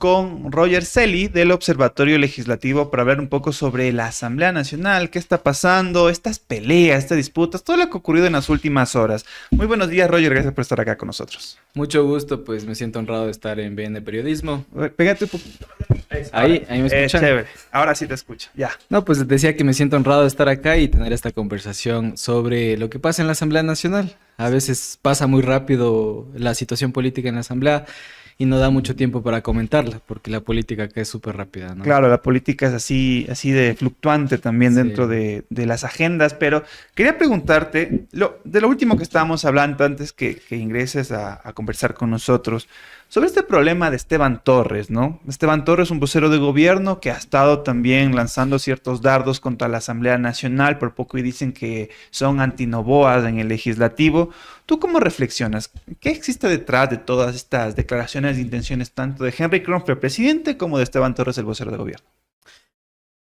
con Roger Celi del Observatorio Legislativo para hablar un poco sobre la Asamblea Nacional, qué está pasando, estas peleas, estas disputas, todo lo que ha ocurrido en las últimas horas. Muy buenos días, Roger, gracias por estar acá con nosotros. Mucho gusto, pues me siento honrado de estar en BN Periodismo. Pégate un poquito. Ahí me escuchan. Chévere, ahora sí te escucho, ya. No, pues decía que me siento honrado de estar acá y tener esta conversación sobre lo que pasa en la Asamblea Nacional. A veces pasa muy rápido la situación política en la Asamblea y no da mucho tiempo para comentarla, porque la política acá es súper rápida, ¿no? Claro, la política es así de fluctuante también Sí. dentro de las agendas, pero quería preguntarte, de lo último que estábamos hablando antes que ingreses a conversar con nosotros, sobre este problema de Esteban Torres, ¿no? Esteban Torres, un vocero de gobierno que ha estado también lanzando ciertos dardos contra la Asamblea Nacional, por poco y dicen que son antinoboas en el legislativo. ¿Tú cómo reflexionas? ¿Qué existe detrás de todas estas declaraciones de intenciones tanto de Henry Kronfler, presidente, como de Esteban Torres, el vocero de gobierno?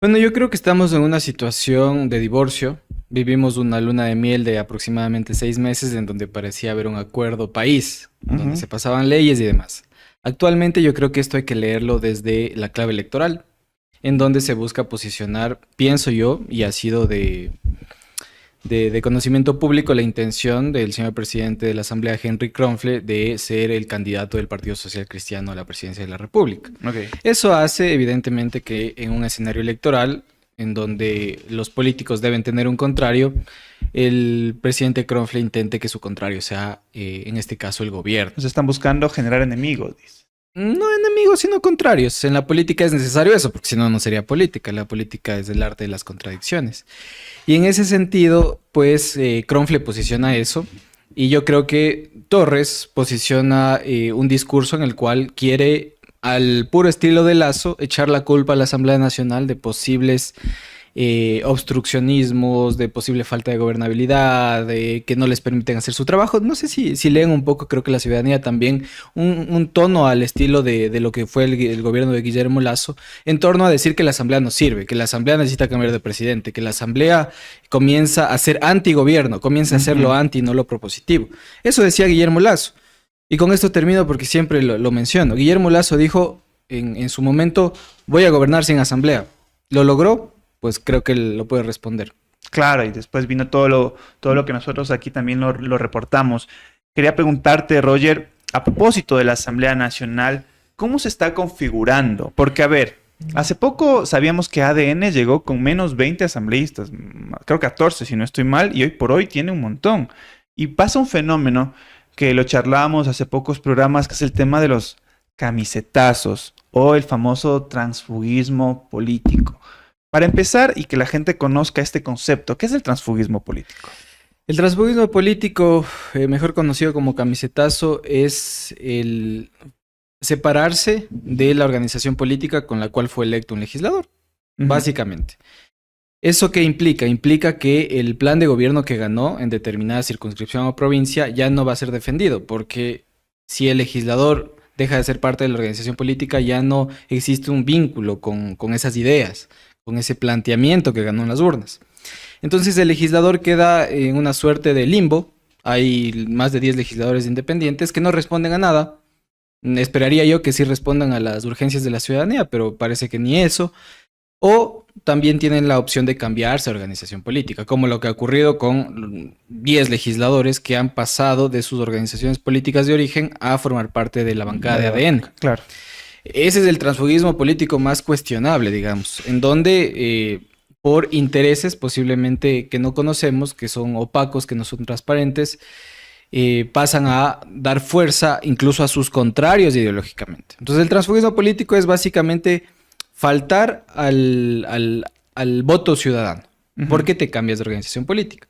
Bueno, yo creo que estamos en una situación de divorcio. Vivimos una luna de miel de aproximadamente 6 meses en donde parecía haber un acuerdo país, donde se pasaban leyes y demás. Actualmente yo creo que esto hay que leerlo desde la clave electoral, en donde se busca posicionar, pienso yo, y ha sido de conocimiento público la intención del señor presidente de la Asamblea, Henry Kronfler, de ser el candidato del Partido Social Cristiano a la presidencia de la República. Okay. Eso hace evidentemente que en un escenario electoral en donde los políticos deben tener un contrario, el presidente Kronfler intente que su contrario sea, en este caso, el gobierno. Nos están buscando generar enemigos, dice. No enemigos, sino contrarios. En la política es necesario eso, porque si no, no sería política. La política es el arte de las contradicciones. Y en ese sentido, pues, Kronfler posiciona eso. Y yo creo que Torres posiciona un discurso en el cual quiere, al puro estilo de Lazo, echar la culpa a la Asamblea Nacional de posibles obstruccionismos, de posible falta de gobernabilidad, de que no les permiten hacer su trabajo. No sé si leen un poco, creo que la ciudadanía también, un tono al estilo de lo que fue el gobierno de Guillermo Lazo, en torno a decir que la Asamblea no sirve, que la Asamblea necesita cambiar de presidente, que la Asamblea comienza a ser antigobierno, comienza a ser lo anti, no lo propositivo. Eso decía Guillermo Lazo. Y con esto termino porque siempre lo menciono. Guillermo Lazo dijo en su momento, voy a gobernar sin asamblea. ¿Lo logró? Pues creo que lo puede responder. Claro, y después vino todo lo que nosotros aquí también lo reportamos. Quería preguntarte, Roger, a propósito de la Asamblea Nacional, ¿cómo se está configurando? Porque, a ver, hace poco sabíamos que ADN llegó con menos 20 asambleístas, creo 14 si no estoy mal, y hoy por hoy tiene un montón. Y pasa un fenómeno que lo charlábamos hace pocos programas, que es el tema de los camisetazos o el famoso transfugismo político. Para empezar y que la gente conozca este concepto, ¿qué es el transfugismo político? El transfugismo político, mejor conocido como camisetazo, es el separarse de la organización política con la cual fue electo un legislador, básicamente. ¿Eso qué implica? Implica que el plan de gobierno que ganó en determinada circunscripción o provincia ya no va a ser defendido, porque si el legislador deja de ser parte de la organización política, ya no existe un vínculo con esas ideas, con ese planteamiento que ganó en las urnas. Entonces el legislador queda en una suerte de limbo. Hay más de 10 legisladores independientes que no responden a nada. Esperaría yo que sí respondan a las urgencias de la ciudadanía, pero parece que ni eso. O también tienen la opción de cambiarse a organización política, como lo que ha ocurrido con 10 legisladores que han pasado de sus organizaciones políticas de origen a formar parte de la bancada de ADN. Claro. Ese es el transfugismo político más cuestionable, digamos, en donde por intereses posiblemente que no conocemos, que son opacos, que no son transparentes, pasan a dar fuerza incluso a sus contrarios ideológicamente. Entonces el transfugismo político es básicamente faltar al voto ciudadano. ¿Por qué te cambias de organización política?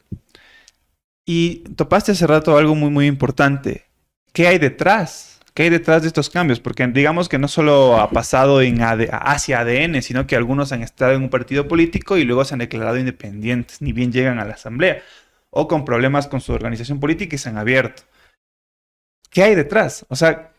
Y topaste hace rato algo muy, muy importante. ¿Qué hay detrás? ¿Qué hay detrás de estos cambios? Porque digamos que no solo ha pasado hacia ADN, sino que algunos han estado en un partido político y luego se han declarado independientes, ni bien llegan a la asamblea, o con problemas con su organización política y se han abierto. ¿Qué hay detrás? O sea,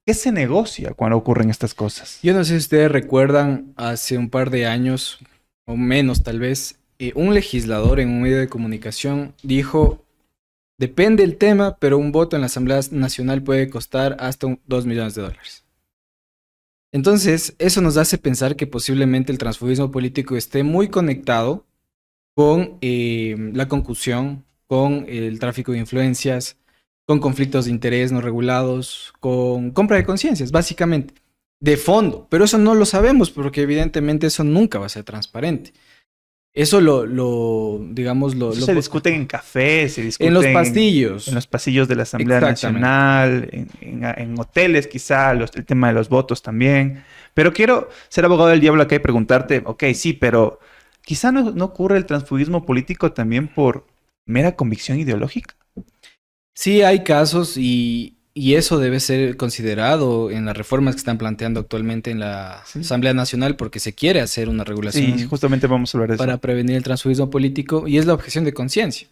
¿qué se negocia cuando ocurren estas cosas? Yo no sé si ustedes recuerdan, hace un par de años, o menos tal vez, un legislador en un medio de comunicación dijo: depende el tema, pero un voto en la Asamblea Nacional puede costar hasta $2 millones. Entonces, eso nos hace pensar que posiblemente el transfugismo político esté muy conectado con la concusión, con el tráfico de influencias, con conflictos de interés no regulados, con compra de conciencias, básicamente, de fondo. Pero eso no lo sabemos porque evidentemente eso nunca va a ser transparente. Eso digamos, Eso se discute en cafés, se discute en los pasillos. en los pasillos de la Asamblea Nacional, en hoteles quizá, el tema de los votos también. Pero quiero ser abogado del diablo acá y preguntarte, ok, sí, pero quizá no ocurre el transfugismo político también por mera convicción ideológica. Sí, hay casos y eso debe ser considerado en las reformas que están planteando actualmente en la Asamblea Nacional porque se quiere hacer una regulación. Sí, justamente vamos a hablar de eso. Para prevenir el transfugismo político y es la objeción de conciencia.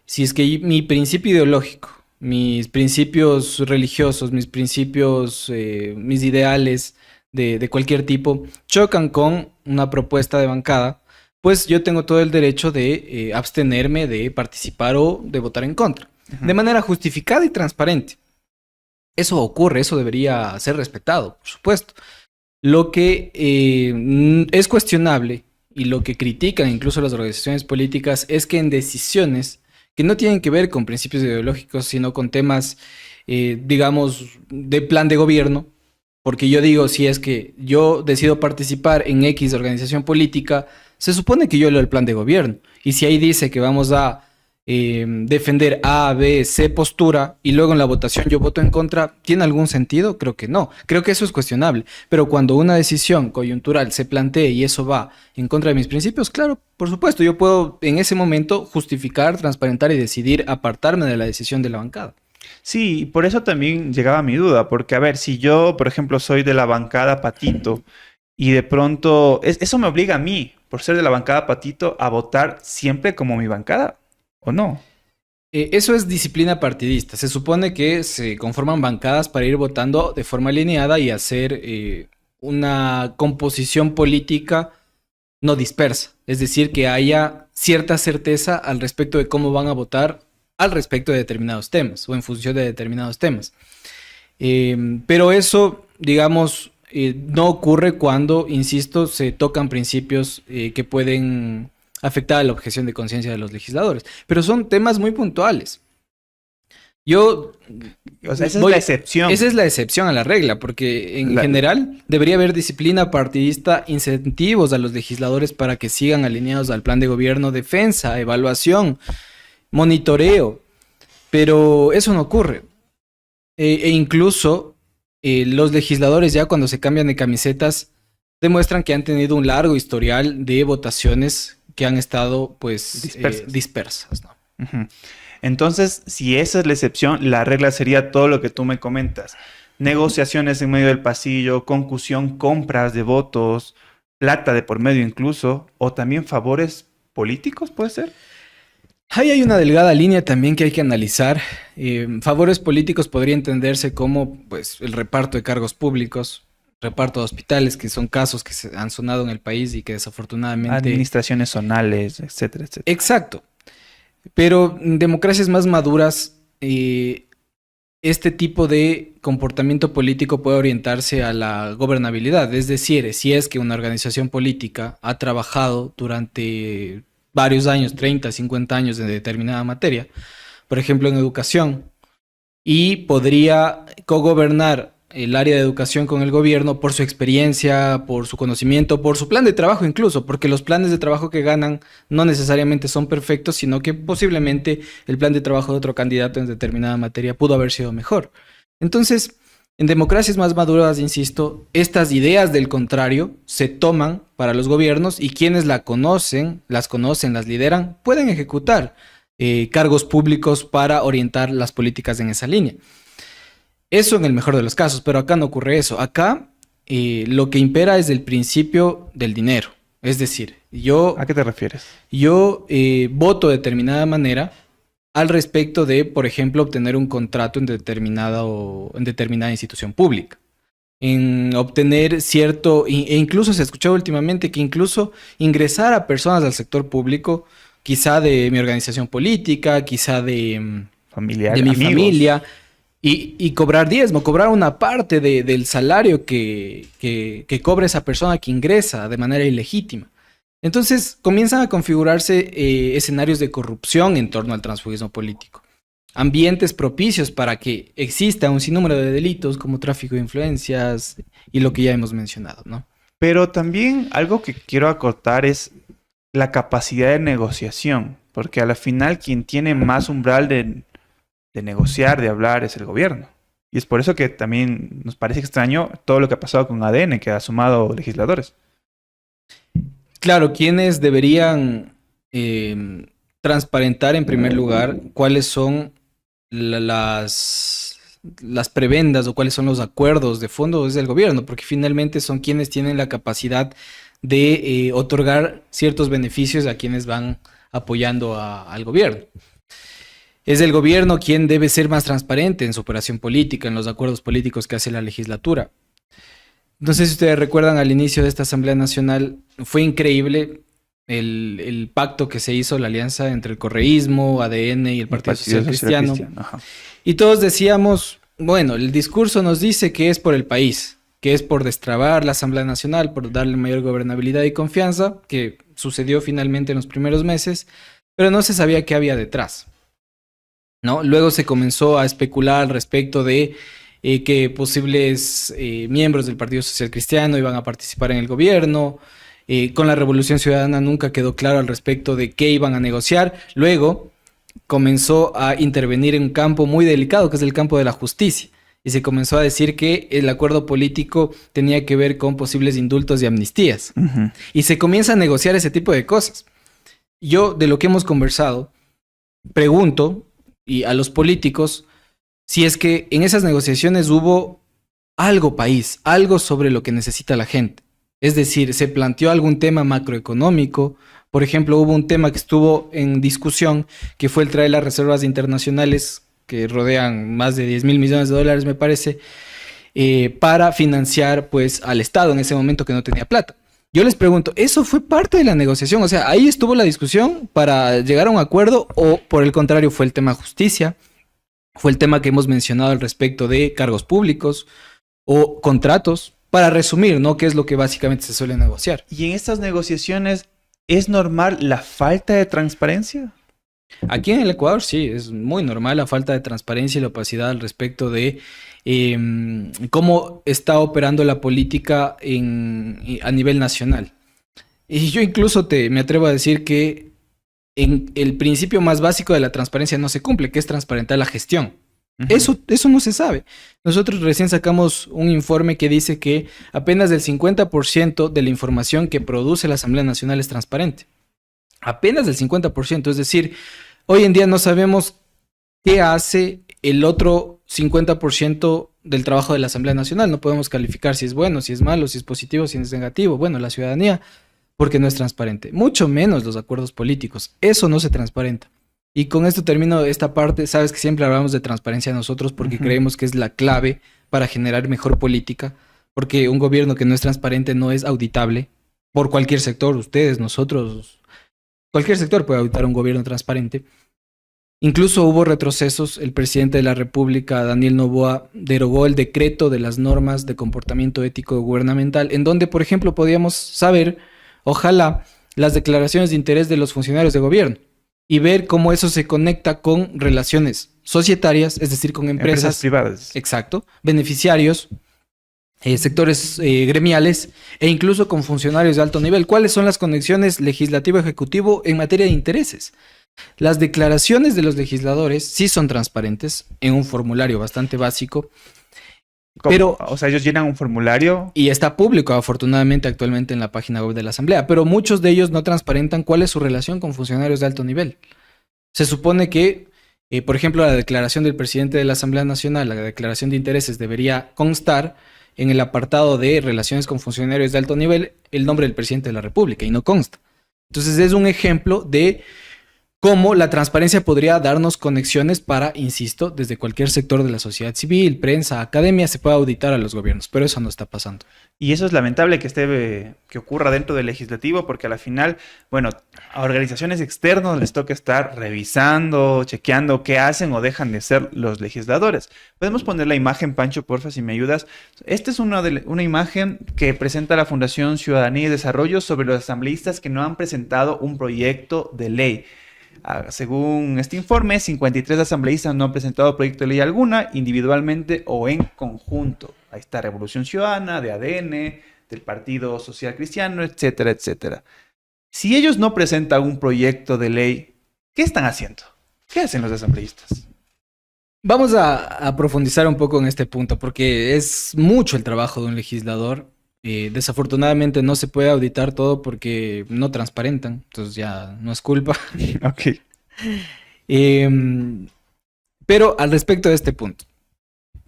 Si es que mi principio ideológico, mis principios religiosos, mis principios, mis ideales de cualquier tipo chocan con una propuesta de bancada, pues yo tengo todo el derecho de abstenerme de participar o de votar en contra. De manera justificada y transparente. Eso ocurre, eso debería ser respetado, por supuesto. Lo que es cuestionable y lo que critican incluso las organizaciones políticas es que en decisiones que no tienen que ver con principios ideológicos, sino con temas, digamos, de plan de gobierno, porque yo digo, si es que yo decido participar en X organización política, se supone que yo leo el plan de gobierno. Y si ahí dice que vamos a defender A, B, C postura y luego en la votación yo voto en contra, ¿tiene algún sentido? Creo que no. Creo que eso es cuestionable. Pero cuando una decisión coyuntural se plantee y eso va en contra de mis principios, claro, por supuesto, yo puedo en ese momento justificar, transparentar y decidir apartarme de la decisión de la bancada. Sí, por eso también llegaba mi duda, porque a ver, si yo, por ejemplo, soy de la bancada Patito y de pronto, eso me obliga a mí, por ser de la bancada Patito, a votar siempre como mi bancada. ¿O no? Eso es disciplina partidista. Se supone que se conforman bancadas para ir votando de forma alineada y hacer una composición política no dispersa. Es decir, que haya cierta certeza al respecto de cómo van a votar al respecto de determinados temas o en función de determinados temas. Pero eso, digamos, no ocurre cuando, insisto, se tocan principios que pueden afectar a la objeción de conciencia de los legisladores. Pero son temas muy puntuales. O sea, esa es la excepción. Esa es la excepción a la regla, porque en general debería haber disciplina partidista, incentivos a los legisladores para que sigan alineados al plan de gobierno, defensa, evaluación, monitoreo. Pero eso no ocurre. E incluso los legisladores ya cuando se cambian de camisetas demuestran que han tenido un largo historial de votaciones que han estado pues dispersas, ¿no? Uh-huh. Entonces, si esa es la excepción, la regla sería todo lo que tú me comentas. Negociaciones en medio del pasillo, concusión, compras de votos, plata de por medio incluso, o también favores políticos, ¿puede ser? Ahí hay una delgada línea también que hay que analizar. Favores políticos podría entenderse como pues, el reparto de cargos públicos, reparto de hospitales, que son casos que se han sonado en el país y que desafortunadamente... Administraciones zonales, etcétera, etcétera. Exacto. Pero en democracias más maduras, este tipo de comportamiento político puede orientarse a la gobernabilidad. Es decir, si es que una organización política ha trabajado durante varios años, 30, 50 años en determinada materia, por ejemplo en educación, y podría cogobernar el área de educación con el gobierno por su experiencia, por su conocimiento, por su plan de trabajo incluso, porque los planes de trabajo que ganan no necesariamente son perfectos, sino que posiblemente el plan de trabajo de otro candidato en determinada materia pudo haber sido mejor. Entonces, en democracias más maduras, insisto, estas ideas del contrario se toman para los gobiernos y quienes las conocen, las lideran, pueden ejecutar cargos públicos para orientar las políticas en esa línea. Eso en el mejor de los casos, pero acá no ocurre eso. Acá lo que impera es el principio del dinero. Es decir, ¿A qué te refieres? Yo voto de determinada manera al respecto de, por ejemplo, obtener un contrato en determinada institución pública. En obtener cierto, e incluso se ha escuchado últimamente que incluso ingresar a personas al sector público, quizá de mi organización política, quizá de mi familia, y cobrar diezmo, cobrar una parte del salario que cobra esa persona que ingresa de manera ilegítima. Entonces comienzan a configurarse escenarios de corrupción en torno al transfugismo político. Ambientes propicios para que exista un sinnúmero de delitos como tráfico de influencias y lo que ya hemos mencionado, ¿no? Pero también algo que quiero acotar es la capacidad de negociación, porque a la final quien tiene más umbral de negociar, de hablar, es el gobierno. Y es por eso que también nos parece extraño todo lo que ha pasado con ADN, que ha sumado legisladores. Claro, quienes deberían transparentar en primer lugar cuáles son las prebendas o cuáles son los acuerdos de fondo es el gobierno, porque finalmente son quienes tienen la capacidad de otorgar ciertos beneficios a quienes van apoyando al gobierno. Es el gobierno quien debe ser más transparente en su operación política, en los acuerdos políticos que hace la legislatura. No sé si ustedes recuerdan al inicio de esta Asamblea Nacional, fue increíble el pacto que se hizo, la alianza entre el correísmo, ADN y el Partido Social Cristiano. Y todos decíamos, bueno, el discurso nos dice que es por el país, que es por destrabar la Asamblea Nacional, por darle mayor gobernabilidad y confianza, que sucedió finalmente en los primeros meses, pero no se sabía qué había detrás, ¿no? Luego se comenzó a especular al respecto de que posibles miembros del Partido Social Cristiano iban a participar en el gobierno. Con la Revolución Ciudadana nunca quedó claro al respecto de qué iban a negociar. Luego comenzó a intervenir en un campo muy delicado, que es el campo de la justicia. Y se comenzó a decir que el acuerdo político tenía que ver con posibles indultos y amnistías. Y se comienza a negociar ese tipo de cosas. Yo, de lo que hemos conversado, pregunto y a los políticos si es que en esas negociaciones hubo algo país, algo sobre lo que necesita la gente. Es decir, se planteó algún tema macroeconómico. Por ejemplo, hubo un tema que estuvo en discusión, que fue el traer las reservas internacionales que rodean más de 10 mil millones de dólares, me parece, para financiar pues al Estado en ese momento que no tenía plata. Yo les pregunto, ¿eso fue parte de la negociación? O sea, ¿ahí estuvo la discusión para llegar a un acuerdo o por el contrario fue el tema justicia? ¿Fue el tema que hemos mencionado al respecto de cargos públicos o contratos? Para resumir, ¿no? ¿Qué es lo que básicamente se suele negociar? ¿Y en estas negociaciones es normal la falta de transparencia? Aquí en el Ecuador sí, es muy normal la falta de transparencia y la opacidad al respecto de cómo está operando la política a nivel nacional. Y yo incluso me atrevo a decir que en el principio más básico de la transparencia no se cumple, que es transparentar la gestión. Eso no se sabe. Nosotros recién sacamos un informe que dice que apenas el 50% de la información que produce la Asamblea Nacional es transparente. Apenas el 50%. Es decir, hoy en día no sabemos qué hace el otro 50% del trabajo de la Asamblea Nacional. No podemos calificar si es bueno, si es malo, si es positivo, si es negativo. Bueno, la ciudadanía, porque no es transparente. Mucho menos los acuerdos políticos. Eso no se transparenta. Y con esto termino esta parte. Sabes que siempre hablamos de transparencia nosotros porque creemos que es la clave para generar mejor política. Porque un gobierno que no es transparente no es auditable por cualquier sector. Ustedes, nosotros, cualquier sector puede auditar un gobierno transparente. Incluso hubo retrocesos. El presidente de la República, Daniel Noboa, derogó el decreto de las normas de comportamiento ético gubernamental, en donde, por ejemplo, podíamos saber, ojalá, las declaraciones de interés de los funcionarios de gobierno y ver cómo eso se conecta con relaciones societarias, es decir, con empresas privadas. Exacto, beneficiarios, sectores gremiales e incluso con funcionarios de alto nivel. ¿Cuáles son las conexiones legislativo-ejecutivo en materia de intereses? Las declaraciones de los legisladores sí son transparentes en un formulario bastante básico. Pero, o sea, ellos llenan un formulario. Y está público, afortunadamente, actualmente en la página web de la Asamblea. Pero muchos de ellos no transparentan cuál es su relación con funcionarios de alto nivel. Se supone que, por ejemplo, la declaración del presidente de la Asamblea Nacional, la declaración de intereses, debería constar en el apartado de relaciones con funcionarios de alto nivel el nombre del presidente de la República y no consta. Entonces es un ejemplo de Cómo la transparencia podría darnos conexiones para, insisto, desde cualquier sector de la sociedad civil, prensa, academia, se pueda auditar a los gobiernos, pero eso no está pasando. Y eso es lamentable que ocurra dentro del legislativo, porque a la final, bueno, a organizaciones externas les toca estar revisando, chequeando qué hacen o dejan de ser los legisladores. Podemos poner la imagen, Pancho, porfa, si me ayudas. Esta es una imagen que presenta la Fundación Ciudadanía y Desarrollo sobre los asambleístas que no han presentado un proyecto de ley. Según este informe, 53 asambleístas no han presentado proyecto de ley alguna, individualmente o en conjunto. Ahí está Revolución Ciudadana, de ADN, del Partido Social Cristiano, etcétera, etcétera. Si ellos no presentan un proyecto de ley, ¿qué están haciendo? ¿Qué hacen los asambleístas? Vamos a profundizar un poco en este punto, porque es mucho el trabajo de un legislador. Desafortunadamente no se puede auditar todo porque no transparentan, entonces ya no es culpa. Ok. Pero al respecto de este punto,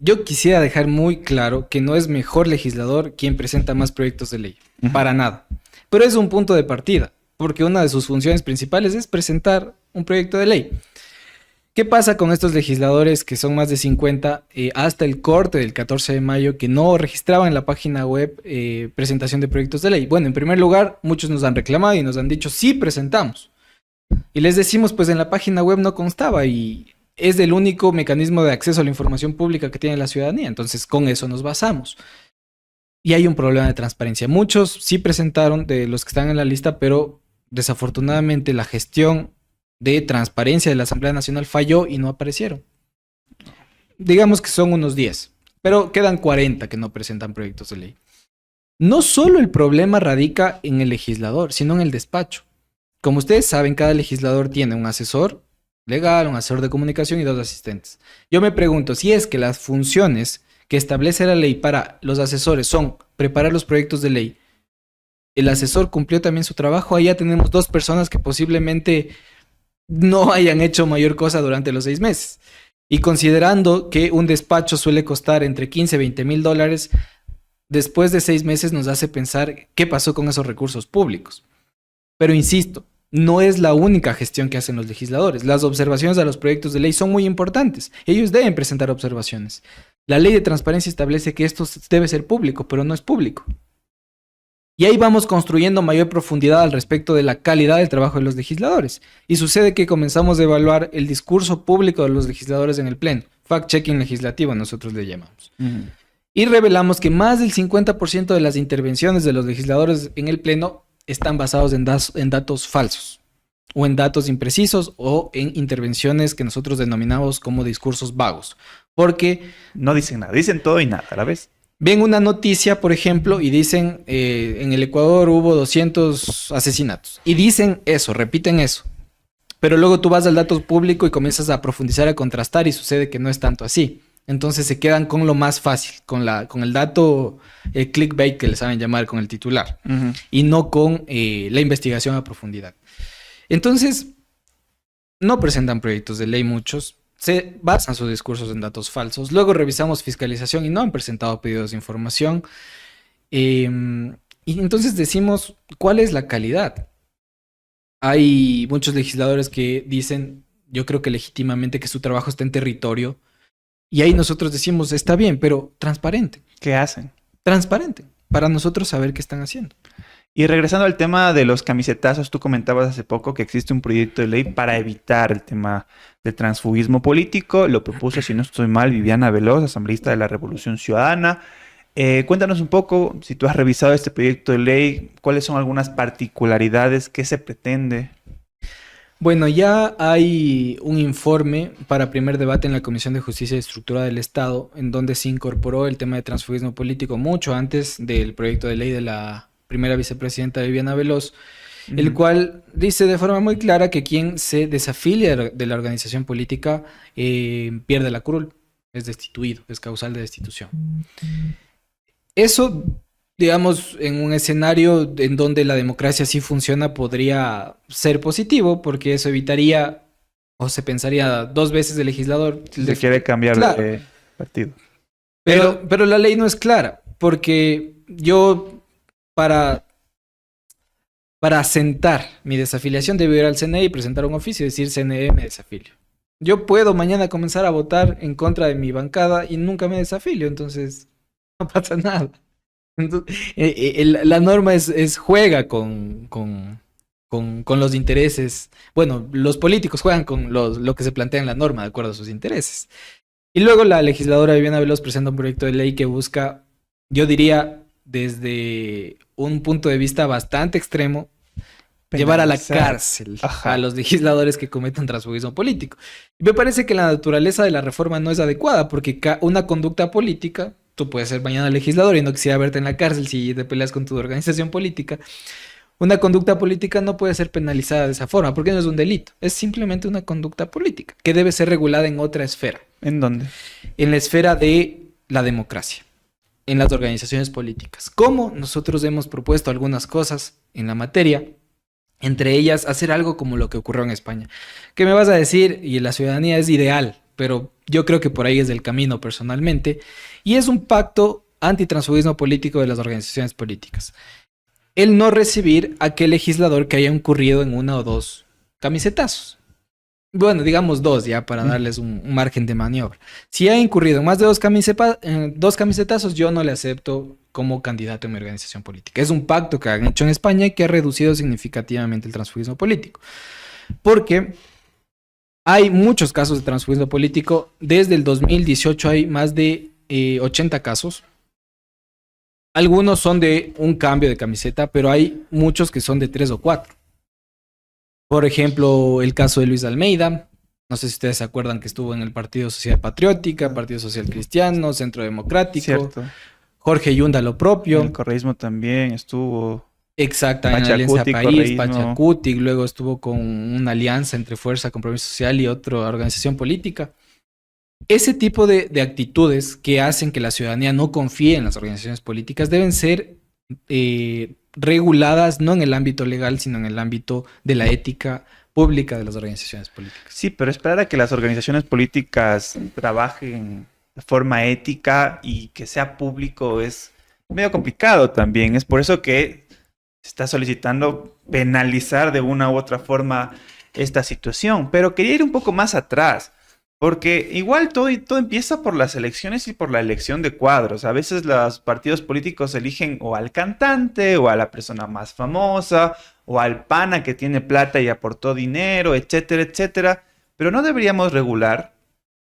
yo quisiera dejar muy claro que no es mejor legislador quien presenta más proyectos de ley, para nada. Pero es un punto de partida, porque una de sus funciones principales es presentar un proyecto de ley. ¿Qué pasa con estos legisladores que son más de 50 hasta el corte del 14 de mayo que no registraban en la página web presentación de proyectos de ley? Bueno, en primer lugar, muchos nos han reclamado y nos han dicho, sí, presentamos. Y les decimos, pues en la página web no constaba y es el único mecanismo de acceso a la información pública que tiene la ciudadanía. Entonces, con eso nos basamos. Y hay un problema de transparencia. Muchos sí presentaron de los que están en la lista, pero desafortunadamente la gestión de transparencia de la Asamblea Nacional falló y no aparecieron. Digamos que son unos 10, pero quedan 40 que no presentan proyectos de ley. No solo el problema radica en el legislador, sino en el despacho. Como ustedes saben, cada legislador tiene un asesor legal, un asesor de comunicación y 2 asistentes. Yo me pregunto si es que las funciones que establece la ley para los asesores son preparar los proyectos de ley, el asesor cumplió también su trabajo. Ahí ya tenemos 2 personas que posiblemente no hayan hecho mayor cosa durante los 6 meses. Y considerando que un despacho suele costar entre 15 y 20 mil dólares, después de 6 meses nos hace pensar qué pasó con esos recursos públicos. Pero insisto, no es la única gestión que hacen los legisladores. Las observaciones a los proyectos de ley son muy importantes. Ellos deben presentar observaciones. La ley de transparencia establece que esto debe ser público, pero no es público. Y ahí vamos construyendo mayor profundidad al respecto de la calidad del trabajo de los legisladores. Y sucede que comenzamos a evaluar el discurso público de los legisladores en el Pleno. Fact-checking legislativo, nosotros le llamamos. Y revelamos que más del 50% de las intervenciones de los legisladores en el Pleno están basados en datos falsos, o en datos imprecisos, o en intervenciones que nosotros denominamos como discursos vagos. Porque no dicen nada, dicen todo y nada a la vez. Ven una noticia, por ejemplo, y dicen en el Ecuador hubo 200 asesinatos. Y dicen eso, repiten eso. Pero luego tú vas al dato público y comienzas a profundizar, a contrastar y sucede que no es tanto así. Entonces se quedan con lo más fácil, con el dato, el clickbait que le saben llamar, con el titular. Y no con la investigación a profundidad. Entonces, no presentan proyectos de ley muchos. Se basan sus discursos en datos falsos. Luego revisamos fiscalización y no han presentado pedidos de información. Y entonces decimos, ¿cuál es la calidad? Hay muchos legisladores que dicen, yo creo que legítimamente, que su trabajo está en territorio. Y ahí nosotros decimos, está bien, pero transparente. ¿Qué hacen? Transparente, para nosotros saber qué están haciendo. Y regresando al tema de los camisetazos, tú comentabas hace poco que existe un proyecto de ley para evitar el tema del transfugismo político. Lo propuso, si no estoy mal, Viviana Veloz, asambleísta de la Revolución Ciudadana. Cuéntanos un poco, si tú has revisado este proyecto de ley, cuáles son algunas particularidades, qué se pretende. Bueno, ya hay un informe para primer debate en la Comisión de Justicia y Estructura del Estado, en donde se incorporó el tema de transfugismo político mucho antes del proyecto de ley de la primera vicepresidenta Viviana Veloz, el cual dice de forma muy clara que quien se desafilia de la organización política pierde la curul, es destituido, es causal de destitución. Eso, digamos, en un escenario en donde la democracia sí funciona, podría ser positivo, porque eso evitaría, o se pensaría 2 veces el legislador. Se quiere cambiar de partido. Pero la ley no es clara, porque yo, para para asentar mi desafiliación, debo ir al CNE y presentar un oficio y decir CNE me desafilio. Yo puedo mañana comenzar a votar en contra de mi bancada y nunca me desafilio, entonces no pasa nada. Entonces, la norma es juega con los intereses. Bueno, los políticos juegan con lo que se plantea en la norma de acuerdo a sus intereses. Y luego la legisladora Viviana Veloz presenta un proyecto de ley que busca, yo diría, desde un punto de vista bastante extremo, llevar a la cárcel a los legisladores que cometan transfugismo político. Y me parece que la naturaleza de la reforma no es adecuada, porque una conducta política, tú puedes ser mañana legislador y no quisiera verte en la cárcel si te peleas con tu organización política. Una conducta política no puede ser penalizada de esa forma, porque no es un delito, es simplemente una conducta política que debe ser regulada en otra esfera. ¿En dónde? En la esfera de la democracia, en las organizaciones políticas. Como nosotros hemos propuesto algunas cosas en la materia, entre ellas hacer algo como lo que ocurrió en España. ¿Qué me vas a decir? Y la ciudadanía es ideal, pero yo creo que por ahí es el camino personalmente, y es un pacto antitransfugismo político de las organizaciones políticas. El no recibir a aquel legislador que haya incurrido en una o dos camisetazos. Bueno, digamos dos ya para darles un margen de maniobra. Si ha incurrido en más de dos camisetazos, yo no le acepto como candidato en mi organización política. Es un pacto que han hecho en España y que ha reducido significativamente el transfugismo político. Porque hay muchos casos de transfugismo político. Desde el 2018 hay más de 80 casos. Algunos son de un cambio de camiseta, pero hay muchos que son de 3 o 4. Por ejemplo, el caso de Luis Almeida. No sé si ustedes se acuerdan que estuvo en el Partido Social Patriótica, Partido Social Cristiano, Centro Democrático. Cierto. Jorge Yunda lo propio. El correísmo también estuvo. Exacto, en la Alianza País, Pachacutic. Luego estuvo con una alianza entre Fuerza, Compromiso Social y otra organización política. Ese tipo de actitudes que hacen que la ciudadanía no confíe en las organizaciones políticas deben ser reguladas no en el ámbito legal, sino en el ámbito de la ética pública de las organizaciones políticas. Sí, pero esperar a que las organizaciones políticas trabajen de forma ética y que sea público es medio complicado también. Es por eso que se está solicitando penalizar de una u otra forma esta situación. Pero quería ir un poco más atrás. Porque igual todo empieza por las elecciones y por la elección de cuadros. A veces los partidos políticos eligen o al cantante o a la persona más famosa o al pana que tiene plata y aportó dinero, etcétera, etcétera. Pero no deberíamos regular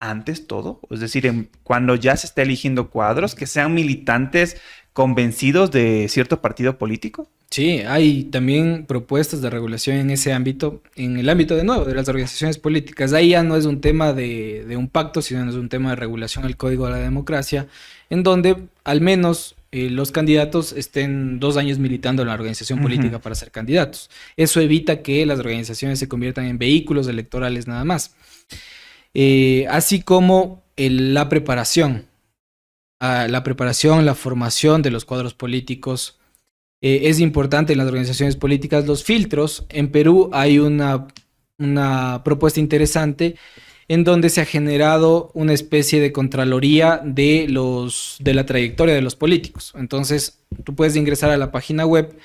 antes todo. Es decir, cuando ya se está eligiendo cuadros, que sean militantes convencidos de cierto partido político. Sí, hay también propuestas de regulación en ese ámbito, en el ámbito de nuevo de las organizaciones políticas. Ahí ya no es un tema de un pacto, sino es un tema de regulación al Código de la Democracia, en donde al menos los candidatos estén 2 años militando en la organización política para ser candidatos. Eso evita que las organizaciones se conviertan en vehículos electorales nada más. Así como la preparación, la formación de los cuadros políticos. Es importante en las organizaciones políticas los filtros. En Perú hay una propuesta interesante en donde se ha generado una especie de contraloría de la trayectoria de los políticos. Entonces, tú puedes ingresar a la página web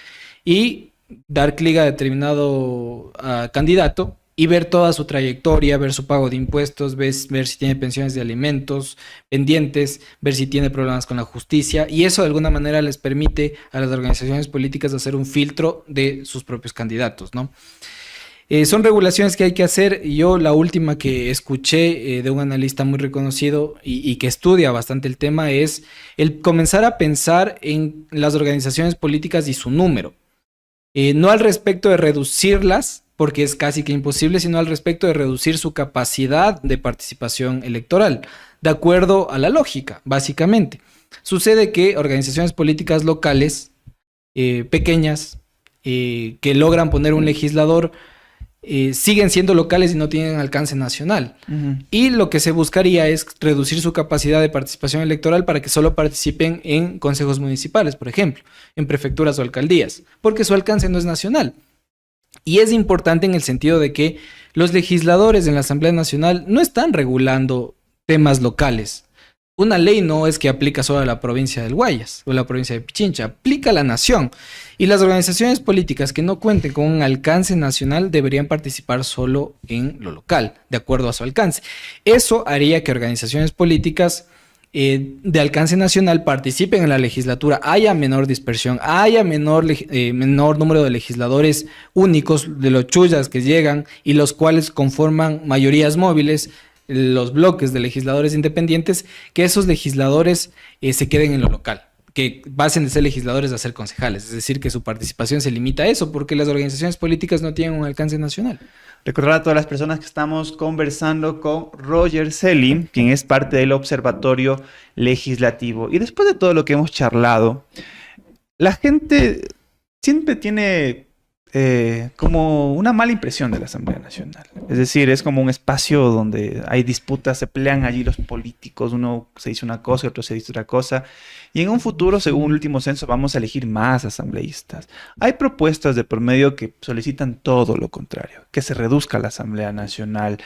y dar clic a determinado candidato y ver toda su trayectoria, ver su pago de impuestos, ver si tiene pensiones de alimentos pendientes, ver si tiene problemas con la justicia, y eso de alguna manera les permite a las organizaciones políticas hacer un filtro de sus propios candidatos, ¿no? Son regulaciones que hay que hacer. Yo la última que escuché de un analista muy reconocido y que estudia bastante el tema es el comenzar a pensar en las organizaciones políticas y su número. No al respecto de reducirlas, porque es casi que imposible, sino al respecto de reducir su capacidad de participación electoral, de acuerdo a la lógica, básicamente. Sucede que organizaciones políticas locales, pequeñas, que logran poner un legislador, siguen siendo locales y no tienen alcance nacional. Y lo que se buscaría es reducir su capacidad de participación electoral para que solo participen en consejos municipales, por ejemplo, en prefecturas o alcaldías, porque su alcance no es nacional. Y es importante en el sentido de que los legisladores en la Asamblea Nacional no están regulando temas locales, Una ley no es que aplica solo a la provincia del Guayas o la provincia de Pichincha, aplica a la nación. Y las organizaciones políticas que no cuenten con un alcance nacional deberían participar solo en lo local, de acuerdo a su alcance. Eso haría que organizaciones políticas de alcance nacional participen en la legislatura, haya menor dispersión, haya menor número de legisladores únicos, de los chullas que llegan y los cuales conforman mayorías móviles, los bloques de legisladores independientes, que esos legisladores se queden en lo local, que pasen de ser legisladores a ser concejales, es decir, que su participación se limita a eso, porque las organizaciones políticas no tienen un alcance nacional. Recordar a todas las personas que estamos conversando con Roger Celi, quien es parte del Observatorio Legislativo. Y después de todo lo que hemos charlado, la gente siempre tiene como una mala impresión de la Asamblea Nacional. Es decir, es como un espacio donde hay disputas, se pelean allí los políticos, uno se dice una cosa y otro se dice otra cosa. Y en un futuro, según el último censo, vamos a elegir más asambleístas. Hay propuestas de por medio que solicitan todo lo contrario, que se reduzca la Asamblea Nacional,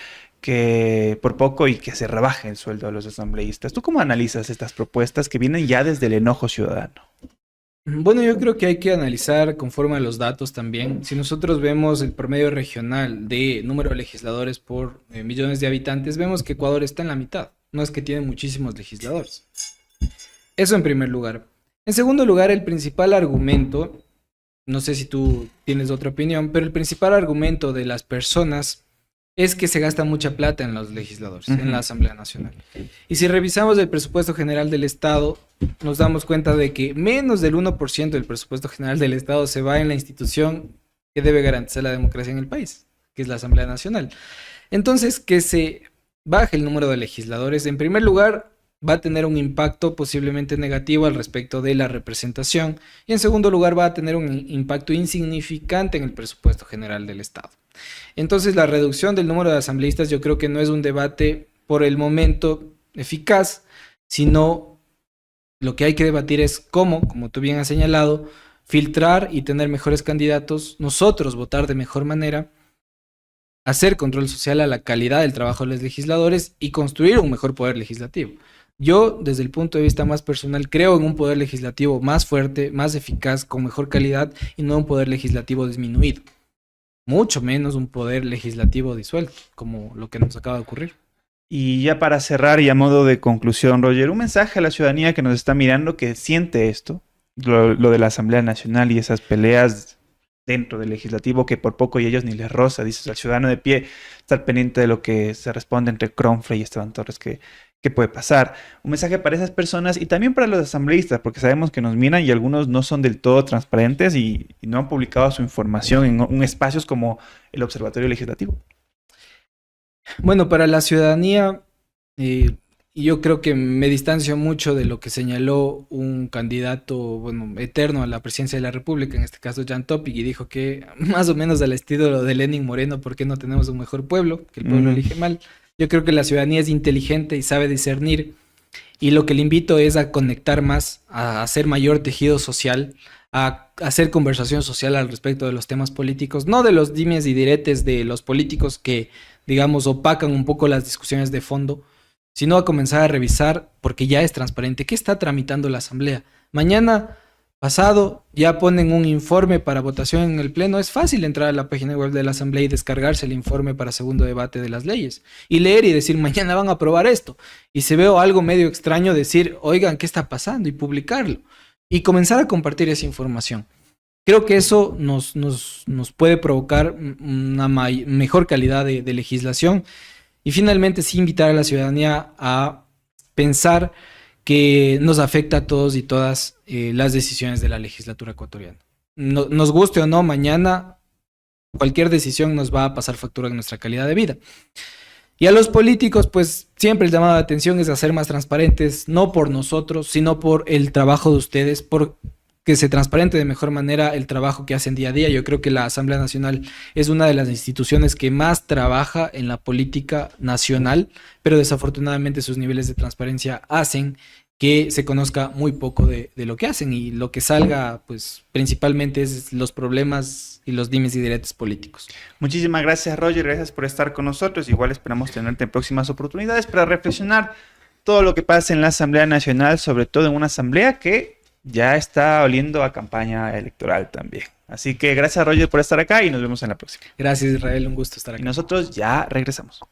que por poco y que se rebaje el sueldo de los asambleístas. ¿Tú cómo analizas estas propuestas que vienen ya desde el enojo ciudadano? Bueno, yo creo que hay que analizar conforme a los datos también. Si nosotros vemos el promedio regional de número de legisladores por millones de habitantes, vemos que Ecuador está en la mitad. No es que tiene muchísimos legisladores. Eso en primer lugar. En segundo lugar, el principal argumento, no sé si tú tienes otra opinión, pero el principal argumento de las personas es que se gasta mucha plata en los legisladores, en la Asamblea Nacional. Y si revisamos el presupuesto general del Estado, nos damos cuenta de que menos del 1% del presupuesto general del Estado se va en la institución que debe garantizar la democracia en el país, que es la Asamblea Nacional. Entonces, que se baje el número de legisladores, en primer lugar, va a tener un impacto posiblemente negativo al respecto de la representación y en segundo lugar va a tener un impacto insignificante en el presupuesto general del Estado. Entonces la reducción del número de asambleístas yo creo que no es un debate por el momento eficaz, sino lo que hay que debatir es cómo, como tú bien has señalado, filtrar y tener mejores candidatos, nosotros votar de mejor manera, hacer control social a la calidad del trabajo de los legisladores y construir un mejor poder legislativo. Yo, desde el punto de vista más personal, creo en un poder legislativo más fuerte, más eficaz, con mejor calidad y no un poder legislativo disminuido. Mucho menos un poder legislativo disuelto, como lo que nos acaba de ocurrir. Y ya para cerrar y a modo de conclusión, Roger, un mensaje a la ciudadanía que nos está mirando, que siente esto, lo de la Asamblea Nacional y esas peleas dentro del legislativo que por poco y ellos ni les roza, dices al ciudadano de pie, estar pendiente de lo que se responde entre Cronfrey y Esteban Torres, que puede pasar. Un mensaje para esas personas y también para los asambleístas, porque sabemos que nos miran y algunos no son del todo transparentes y no han publicado su información en espacios como el Observatorio Legislativo. Bueno, para la ciudadanía, yo creo que me distancio mucho de lo que señaló un candidato, bueno, eterno a la presidencia de la República, en este caso Jan Topic, y dijo que más o menos al estilo de Lenin Moreno, ¿por qué no tenemos un mejor pueblo? Que el pueblo elige mal. Yo creo que la ciudadanía es inteligente y sabe discernir, y lo que le invito es a conectar más, a hacer mayor tejido social, a hacer conversación social al respecto de los temas políticos, no de los dimes y diretes de los políticos que, digamos, opacan un poco las discusiones de fondo, sino a comenzar a revisar, porque ya es transparente, qué está tramitando la Asamblea. Mañana pasado ya ponen un informe para votación en el Pleno. Es fácil entrar a la página web de la Asamblea y descargarse el informe para segundo debate de las leyes. Y leer y decir, mañana van a aprobar esto. Y si veo algo medio extraño, decir, oigan, ¿qué está pasando? Y publicarlo. Y comenzar a compartir esa información. Creo que eso nos puede provocar una mejor calidad de legislación. Y finalmente sí invitar a la ciudadanía a pensar que nos afecta a todos y todas las decisiones de la legislatura ecuatoriana. Nos guste o no, mañana cualquier decisión nos va a pasar factura en nuestra calidad de vida. Y a los políticos, pues siempre el llamado de atención es a ser más transparentes, no por nosotros, sino por el trabajo de ustedes, por que se transparente de mejor manera el trabajo que hacen día a día. Yo creo que la Asamblea Nacional es una de las instituciones que más trabaja en la política nacional, pero desafortunadamente sus niveles de transparencia hacen que se conozca muy poco de lo que hacen, y lo que salga, pues principalmente es los problemas y los dimes y diretes políticos. Muchísimas gracias, Roger, gracias por estar con nosotros. Igual esperamos tenerte en próximas oportunidades para reflexionar todo lo que pasa en la Asamblea Nacional, sobre todo en una asamblea que ya está oliendo a campaña electoral también. Así que gracias, Roger, por estar acá y nos vemos en la próxima. Gracias, Israel. Un gusto estar Y aquí. nosotros ya regresamos.